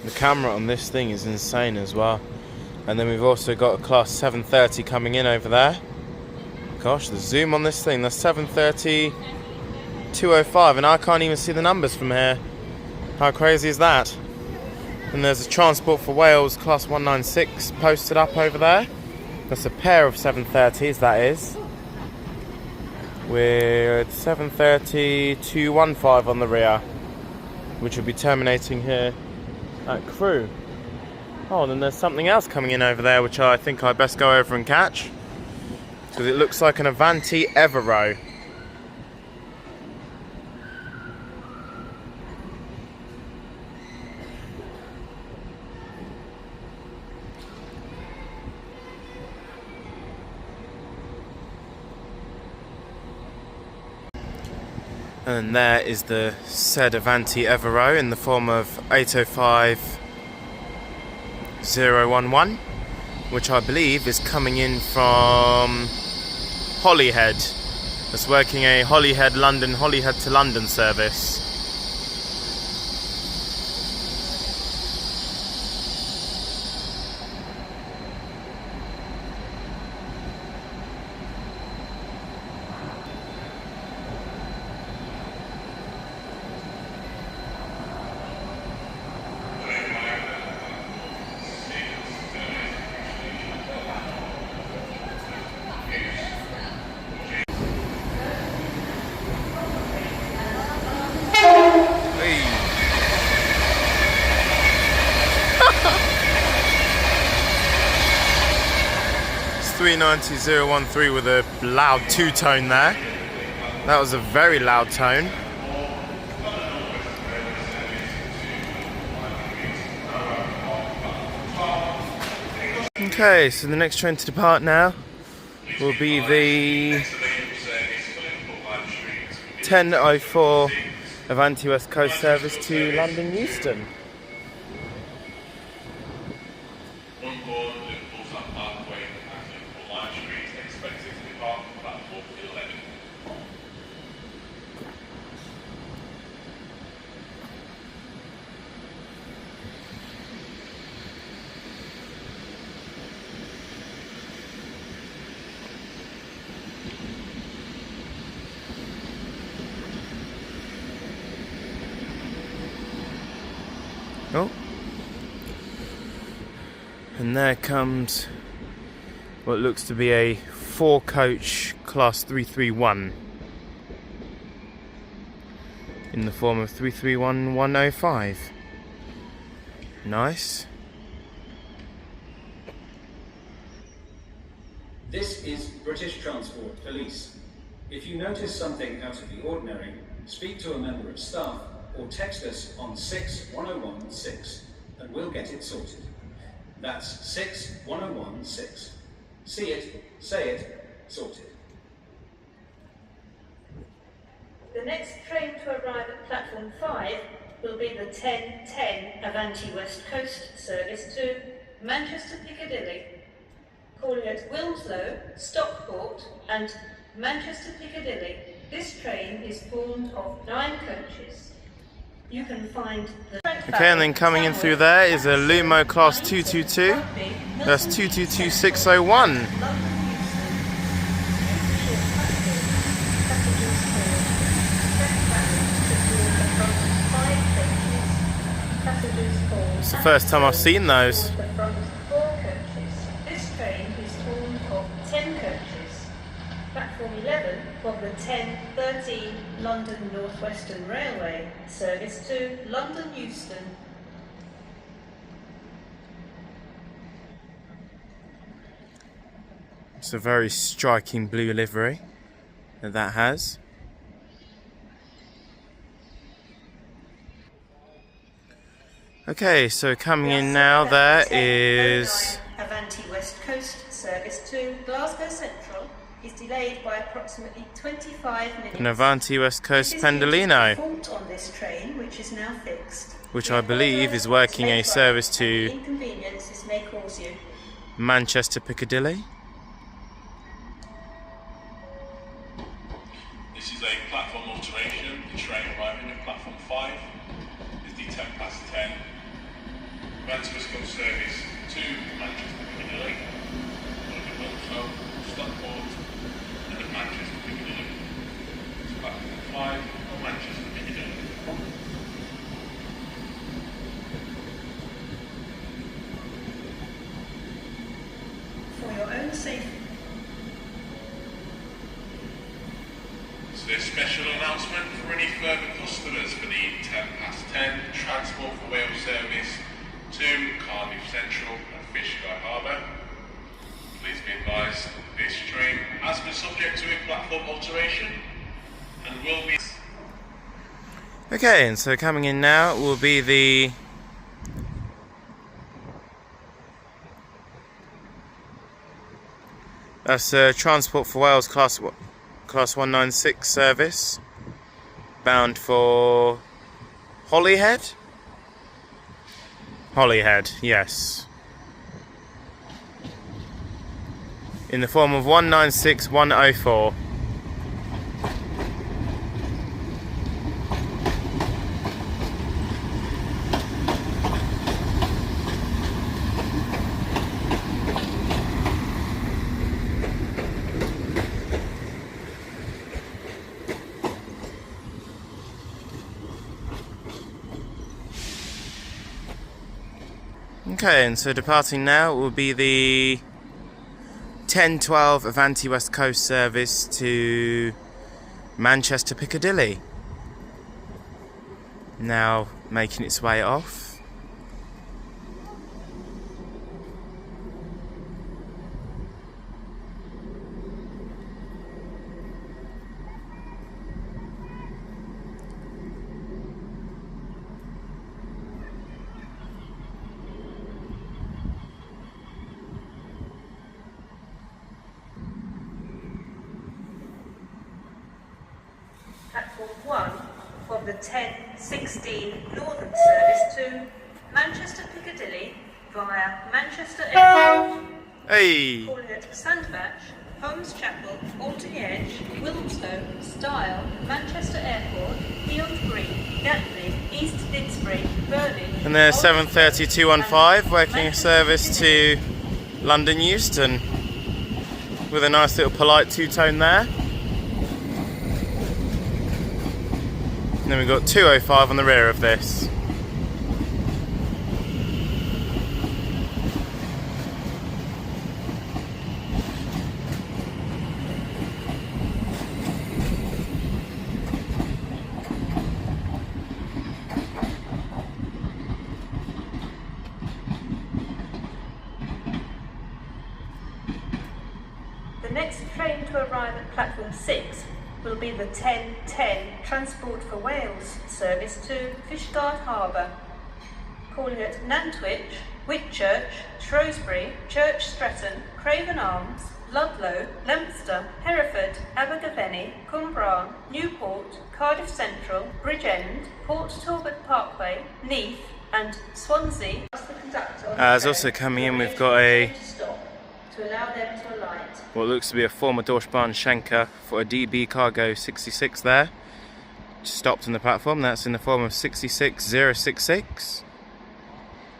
The camera on this thing is insane as well. And then we've also got a class 730 coming in over there. Gosh, the zoom on this thing, that's 730 205, and I can't even see the numbers from here. How crazy is that? And there's a Transport for Wales class 196 posted up over there. That's a pair of 730s, that is. With 730 215 on the rear, which will be terminating here at Crewe. Oh, and then there's something else coming in over there, which I think I best go over and catch, because it looks like an Avanti Evero. And there is the said Avanti Evero in the form of 805011, which I believe is coming in from Holyhead. It's working a Holyhead to London service. It's 390013 with a loud two-tone there. That was a very loud tone. Okay, so the next train to depart now will be the 10:04 Avanti West Coast service to London Euston. Oh, and there comes what looks to be a 4-coach class 331 in the form of 331105. Nice. This is British Transport Police. If you notice something out of the ordinary, speak to a member of staff or text us on 61016 and we'll get it sorted. That's 61016. See it, say it, sorted. The next train to arrive at platform 5 will be the 10:10 Avanti West Coast service to Manchester Piccadilly, calling at Wilmslow, Stockport and Manchester Piccadilly. This train is formed of 9 coaches. You can find the Okay, and then coming in through there is a Lumo class 222. That's 222601. It's the first time I've seen those. This train is formed of 10 coaches. Platform 11 of the 10:13 London Northwestern Railway service to London Euston. It's a very striking blue livery that has. Okay, so coming in now there is Avanti West Coast service to Glasgow Central is delayed by approximately 25 minutes. an Avanti West Coast Pendolino, fault on this train, which is now fixed. which I believe is working a service to inconvenience this may cause you. Manchester Piccadilly. This is a platform alteration. The train arriving at platform 5 is the 10 past 10 Avanti West Coast service to Manchester Piccadilly, Wilmslow, Stockport, and at Manchester Piccadilly. To platform 5 or Manchester Piccadilly. For your own safety. So this special announcement for any further customers for the 10:10 Transport for Wales service to Cardiff Central and Fishguard Harbour. Please be advised this train has been subject to a platform alteration and will be... Okay, and so coming in now will be the Transport for Wales Class 196 service, bound for Holyhead? Holyhead, yes. In the form of 196104. Okay, and so departing now will be the 10:12 Avanti West Coast service to Manchester Piccadilly. Now making its way off. Platform 1 of the 10:16 Northern service to Manchester Piccadilly via Manchester Airport. Hey! Calling at Sandbach, Holmes Chapel, Alton Edge, Wilmslow, Stile, Manchester Airport, Field Green, Gatley, East Didsbury, Berlin. And there's 7:32:15 working a service to London Euston with a nice little polite two-tone there. And then we've got 2:05 on the rear of this. The next train to arrive at platform 6 will be the 10:10 Transport for Wales service to Fishguard Harbour, calling at Nantwich, Whitchurch, Shrewsbury, Church Stretton, Craven Arms, Ludlow, Leominster, Hereford, Abergavenny, Cumbrae, Newport, Cardiff Central, Bridgend, Port Talbot Parkway, Neath and Swansea. As also coming in, we've got a to allow them to alight. what looks to be a former Dorschbahn Schenker for a DB Cargo 66 there. Just stopped on the platform. That's in the form of 66066.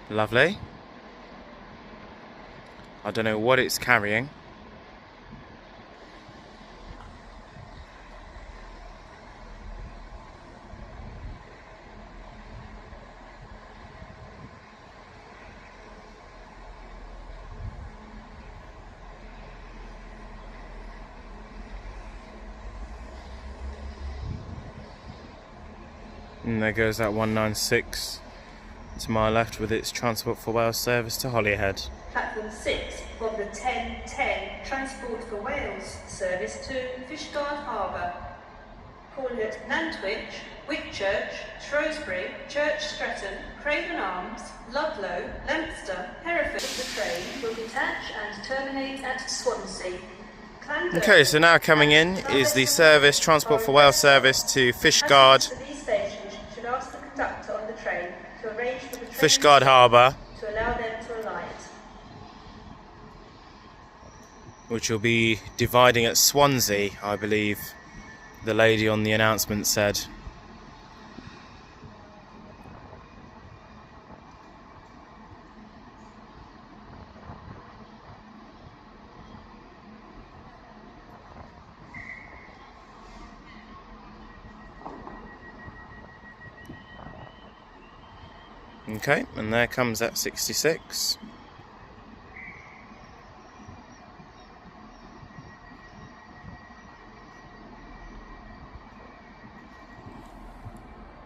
Lovely. I don't know what it's carrying. And there goes that 196 to my left with its Transport for Wales service to Holyhead. Platform 6 of the 10:10 Transport for Wales service to Fishguard Harbour, calling at Nantwich, Whitchurch, Shrewsbury, Church Stretton, Craven Arms, Ludlow, Leominster, Hereford. The train will detach and terminate at Swansea. Okay, so now coming in is the service Transport for Wales service to Fishguard. These stations should ask the conductor on the train to arrange for the train Fishguard Harbour, to allow them to alight. which will be dividing at Swansea, I believe the lady on the announcement said. Okay, and there comes that 66.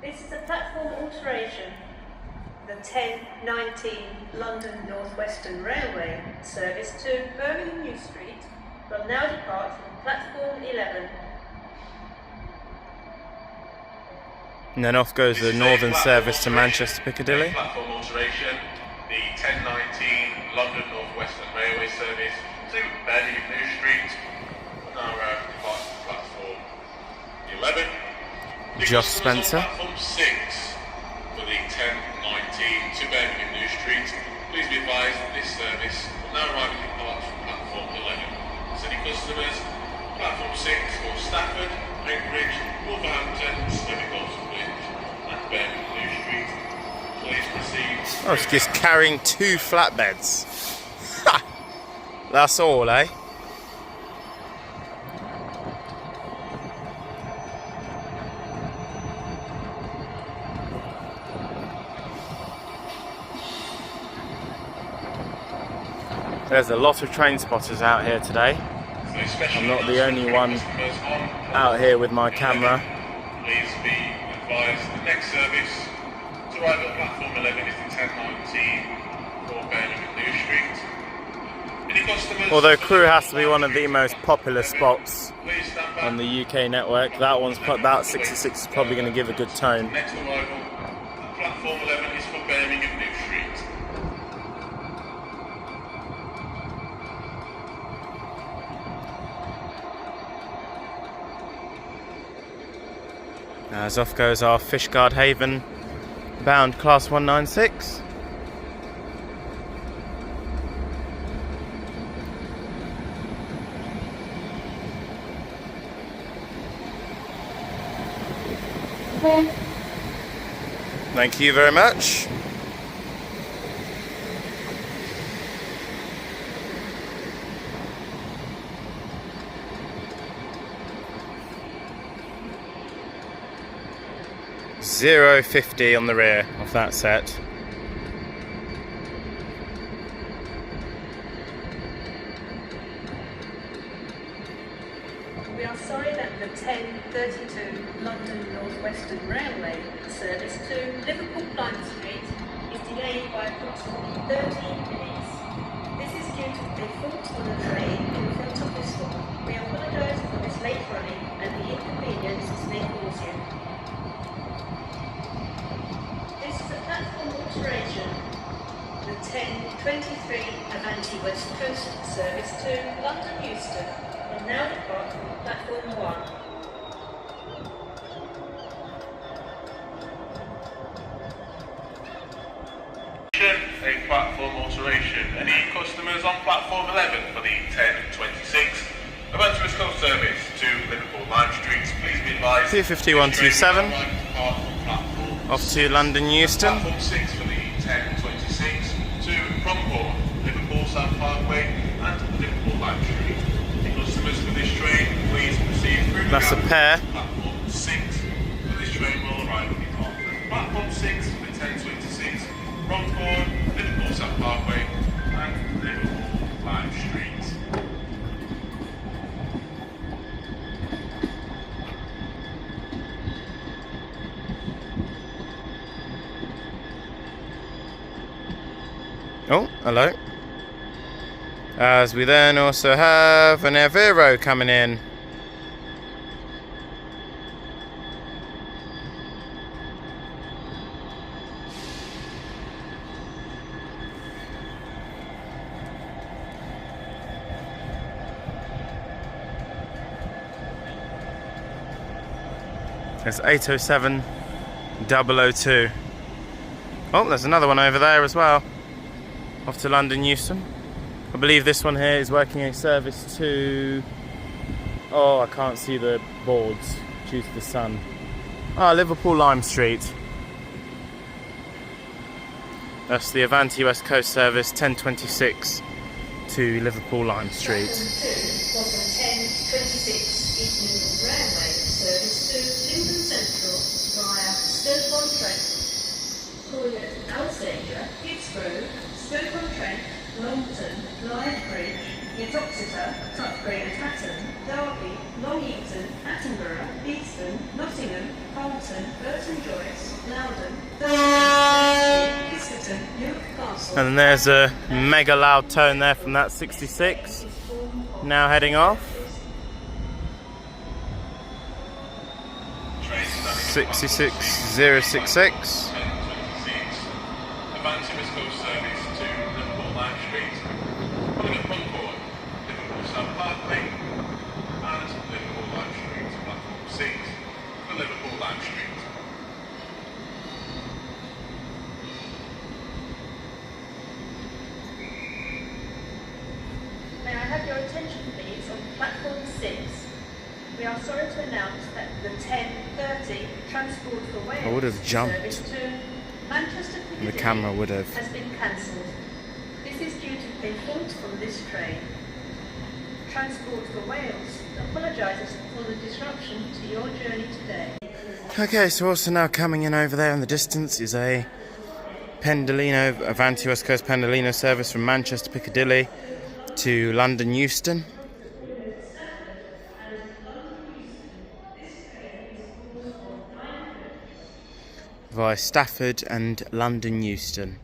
This is a platform alteration. The 10:19 London Northwestern Railway service to Birmingham New Street will now depart from platform 11. And then off goes the northern service to Manchester Piccadilly. Platform alteration, the 10:19 London Northwestern Railway service to Birmingham New Street will now depart from platform 11. Josh Spencer. Platform 6 for the 10:19 to Birmingham New Street. Please be advised that this service will now arrive and depart from platform 11. City customers, platform 6 for Stafford, Cambridge, Wolverhampton, Snowcross and Birmingham New Street. Please proceed. Oh, it's just carrying 2 flatbeds. Ha! That's all, eh? There's a lot of train spotters out here today. I'm not the only one out here with my camera. Please be advised the next service to arrive at platform 11 is the 10:19 for Birmingham New Street. Any customers? Although Crewe has to be one of the most popular spots Please stand back. on the UK network, that 66 is probably going to give a good tone. Next arrival at platform 11 is for Birmingham New Street. As off goes our Fishguard Haven bound class 196. Thank you very much. $0.50 on the rear of that set. We are sorry that the 10:32 London Northwestern Railway service to Liverpool Lime Street is delayed by approximately 13 minutes. This is due to a fault on the train in front of this one. We apologise for this late running and the inconvenience this may cause you. This is a platform alteration. The 10:23 Avanti West Coast service to London Euston will now depart from platform 1. A platform alteration. Any customers on platform 11 for the 10:26 Avanti West Coast service to Liverpool Lime Street? Please be advised. 25127 off to London Euston. Platform 6 for the 10:26 to Runcorn, Liverpool South Parkway and Liverpool Lime Street. The customers for this train, please proceed through the That's a gap. pair. Platform 6 for this train will arrive at the platform 6 for the 10:26 Runcorn, Liverpool South Parkway and Liverpool Lime Street. Oh, hello. As we then also have an Evero coming in. It's 807 002. Oh, there's another one over there as well. Off to London Euston. I believe this one here is working a service to... Oh, I can't see the boards due to the sun. Ah, Liverpool Lime Street. That's the Avanti West Coast service 10:26 to Liverpool Lime Street. Platform 2 was the 10:26 East Midland Railway service to Lincoln Central via Stoke-on-Trent. calling at Alsager, Hitsborough, Stoke-on-Trent, Longton, Lyde Bridge, Exeter, Tutbury and Hatton, Derby, Long Eaton, Attenborough, Easton, Nottingham, Bolton, Burton Joyce, Loudon, Thurston, Piscaton, Newark Castle. And then there's a mega loud tone there from that 66. Now heading off. 66066. Avanti West Coast service to Liverpool Lime Street, pulling at Concord, Liverpool South Parkway, and Liverpool Lime Street to platform 6 for Liverpool Lime Street. May I have your attention please on platform 6. We are sorry to announce that the 10:30 Transport for Wales I would have jumped. service to Manchester The Piccadilly camera would have. has been cancelled. This is due to a fault on this train. Transport for Wales apologises for the disruption to your journey today. Okay, so also now coming in over there in the distance is a Pendolino, Avanti West Coast Pendolino service from Manchester Piccadilly to London Euston. Via Stafford and London Euston.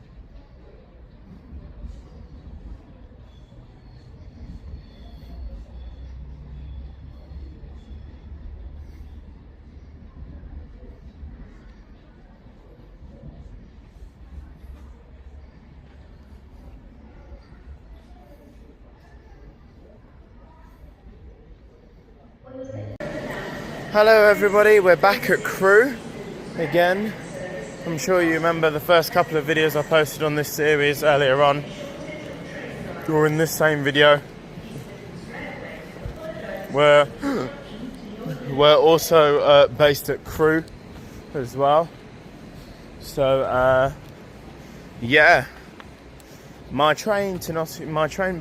Hello everybody, we're back at Crewe again. I'm sure you remember the first couple of videos I posted on this series earlier on, or in this same video. We're also based at Crewe as well. So yeah, my train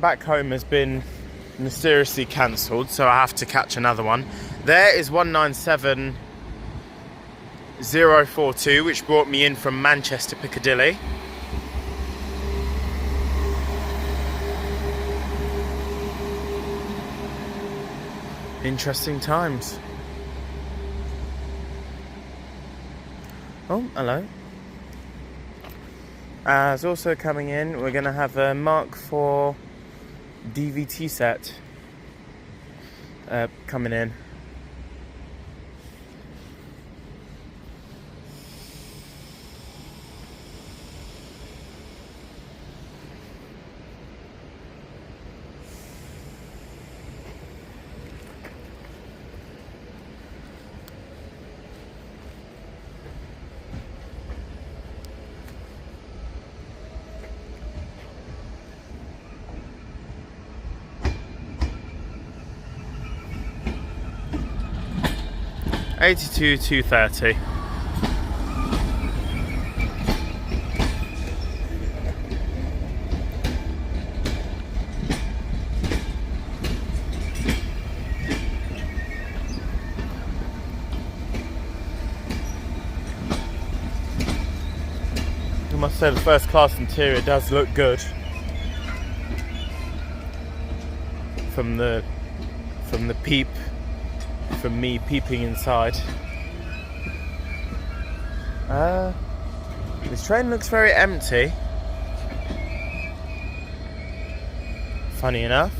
back home has been mysteriously cancelled, so I have to catch another one. There is 197042, which brought me in from Manchester Piccadilly. Interesting times. Oh, hello. As also coming in, we're going to have a Mark IV DVT set coming in. '82 230. I must say the first class interior does look good from the peep. From me peeping inside. This train looks very empty. Funny enough.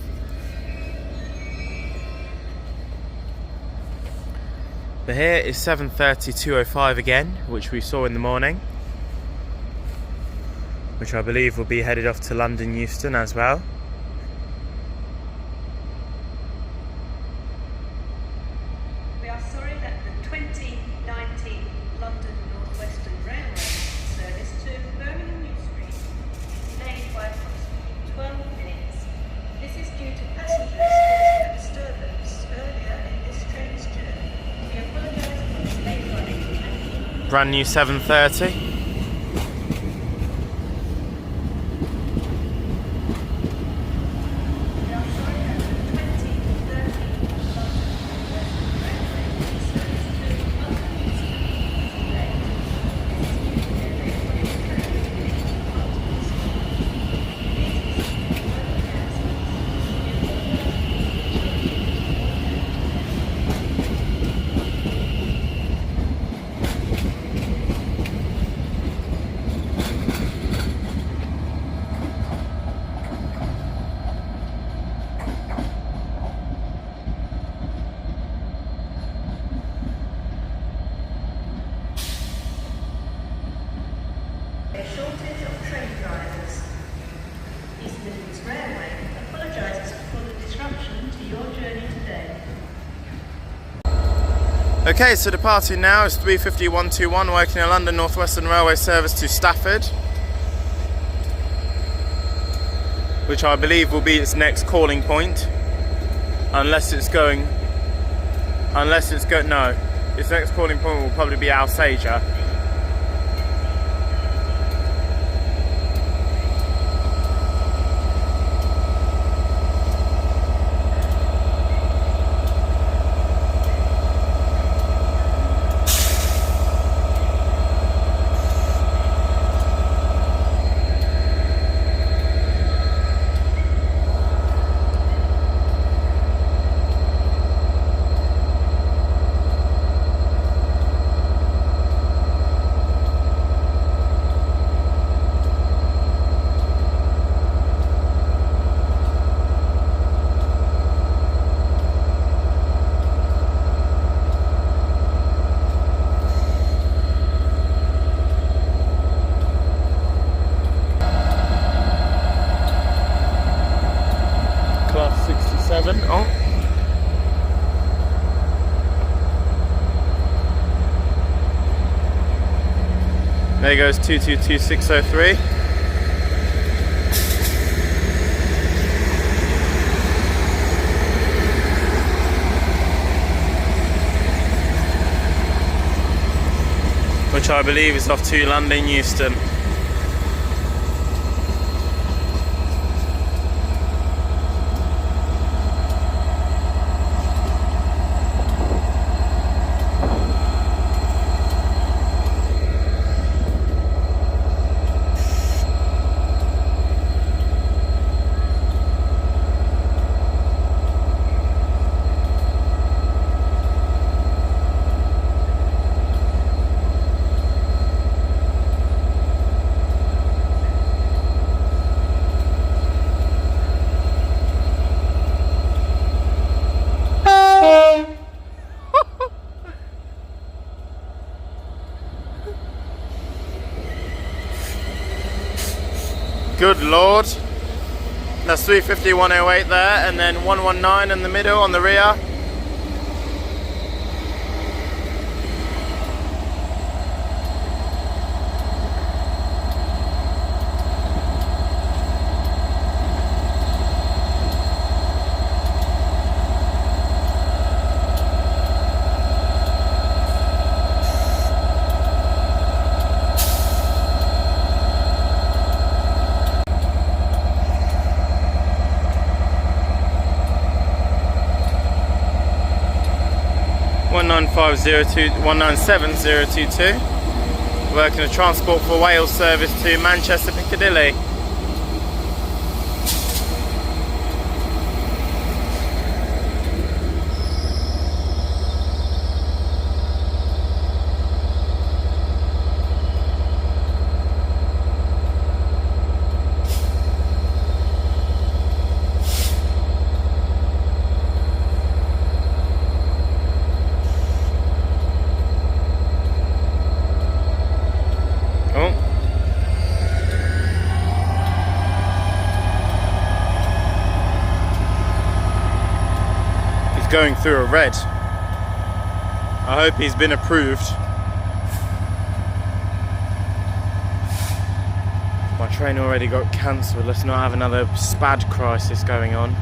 But here is 7:30-205 again, which we saw in the morning, which I believe will be headed off to London Euston as well. We are sorry that the 2019 London Northwestern Railway service to Birmingham New Street is delayed by approximately 12 minutes. This is due to passengers causing a disturbance earlier in this train's journey. We apologise for this late running and Brand new 7:30. A shortage of train drivers. East Midlands Railway apologises for the disruption to your journey today. Okay, so departing now is 35121, working a London Northwestern Railway service to Stafford, which I believe will be its next calling point, unless its next calling point will probably be Alsager. Class 67. Oh. There goes 222603. Which I believe is off to London Euston. Good Lord. That's 35108 there, and then 119 in the middle on the rear. One 197,022, working a Transport for Wales service to Manchester Piccadilly. Going through a red. I hope he's been approved. My train already got cancelled. Let's not have another SPAD crisis going on.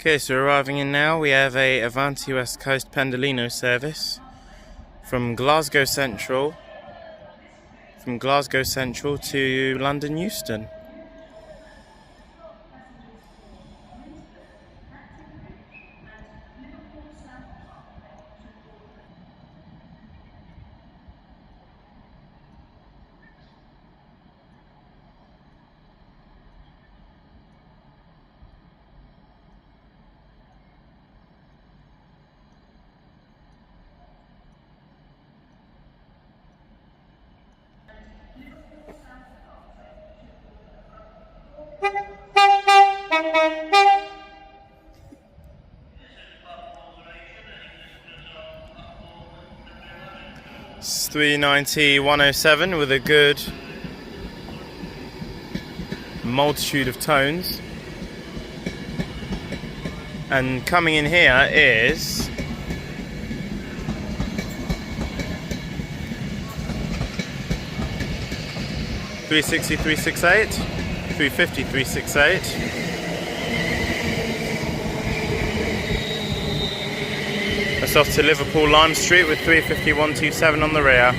Okay, so arriving in now, we have a Avanti West Coast Pendolino service from Glasgow Central to London Euston. It's 390-107 with a good multitude of tones. And coming in here is 360, 368, 350, 368. That's off to Liverpool Lime Street with 350, 127 on the rear.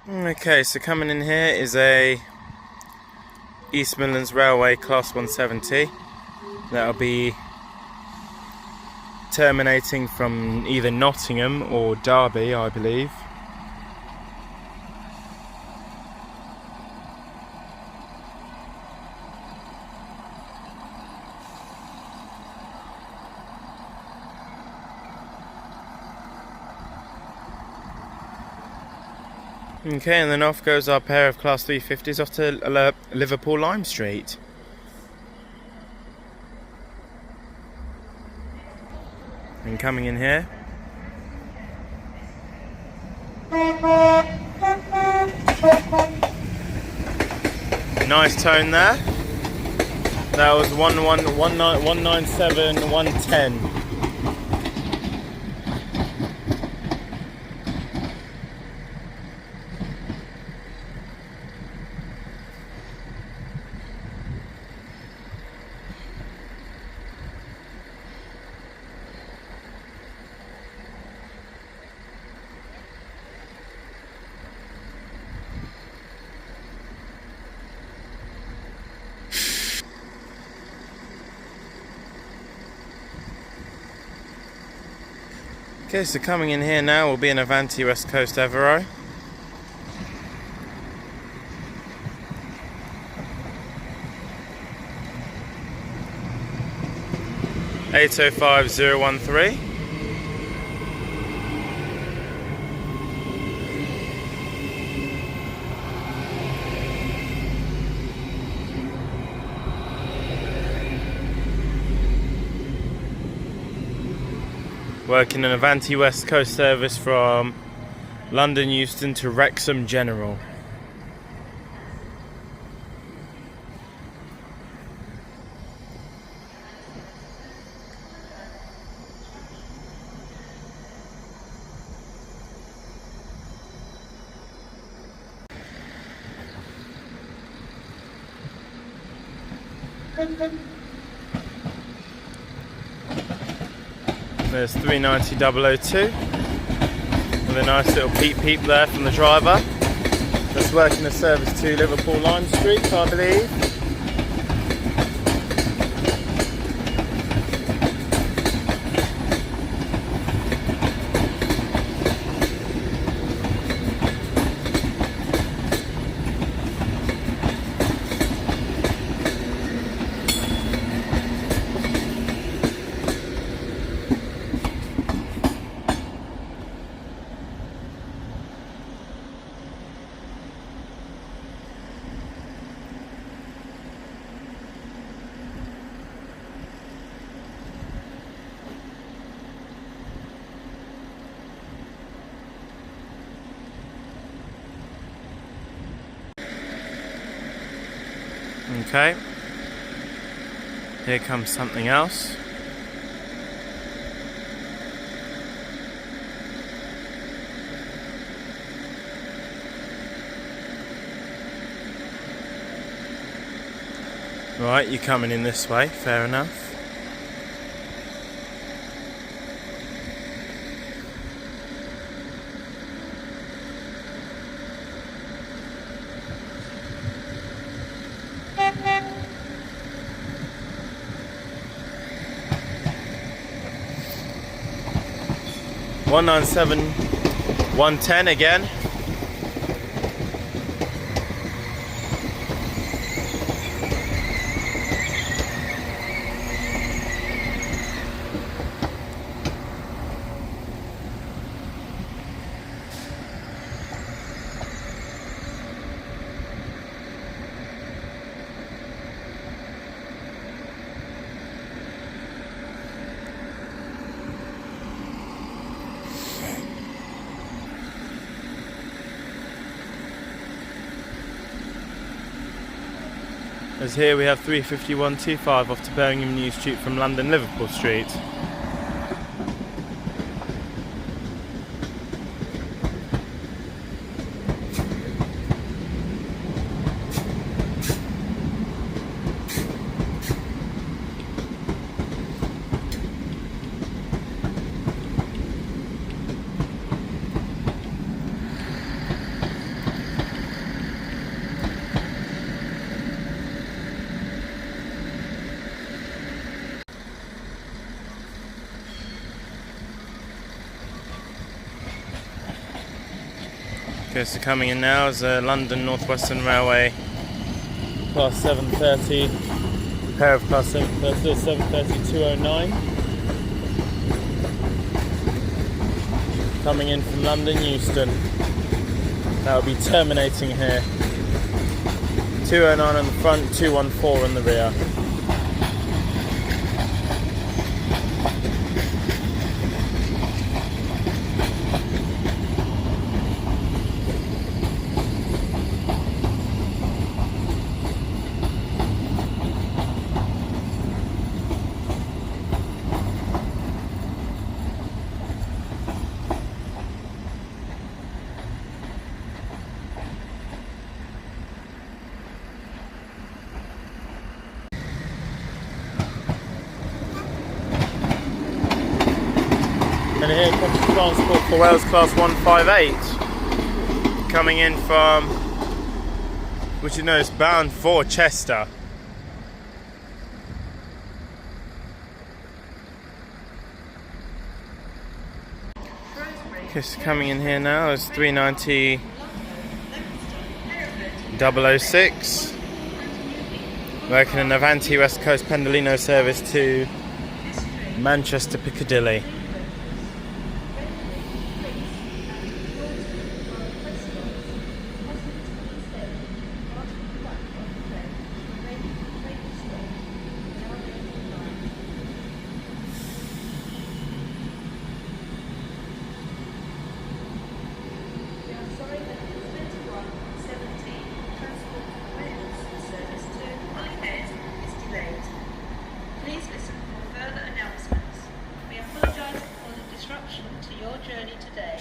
Okay, so coming in here is a East Midlands Railway Class 170. That'll be terminating from either Nottingham or Derby, I believe. Okay, and then off goes our pair of Class 350s off to Liverpool Lime Street. And coming in here, nice tone there. That was 197, 110. Okay, so coming in here now will be an Avanti West Coast Evero. (805-013). Working an Avanti West Coast service from London Euston to Wrexham General. There's 390-002 with a nice little peep there from the driver. That's working a service to Liverpool Lime Street, I believe. Okay. Here comes something else. Right, you're coming in this way, fair enough. (197) 110 again. As here we have 35125 off to Birmingham New Street from London Liverpool Street. Okay, so coming in now is a London Northwestern Railway Class 730, pair of Class 730, 730-209. Coming in from London Euston. That will be terminating here. 209 on the front, 214 on the rear. And here comes transport for Wales Class 158, coming in from, which you know is bound for Chester. Okay, so coming in here now is 390 006, working an Avanti West Coast Pendolino service to Manchester Piccadilly. Please listen for further announcements. We apologise for the disruption to your journey today.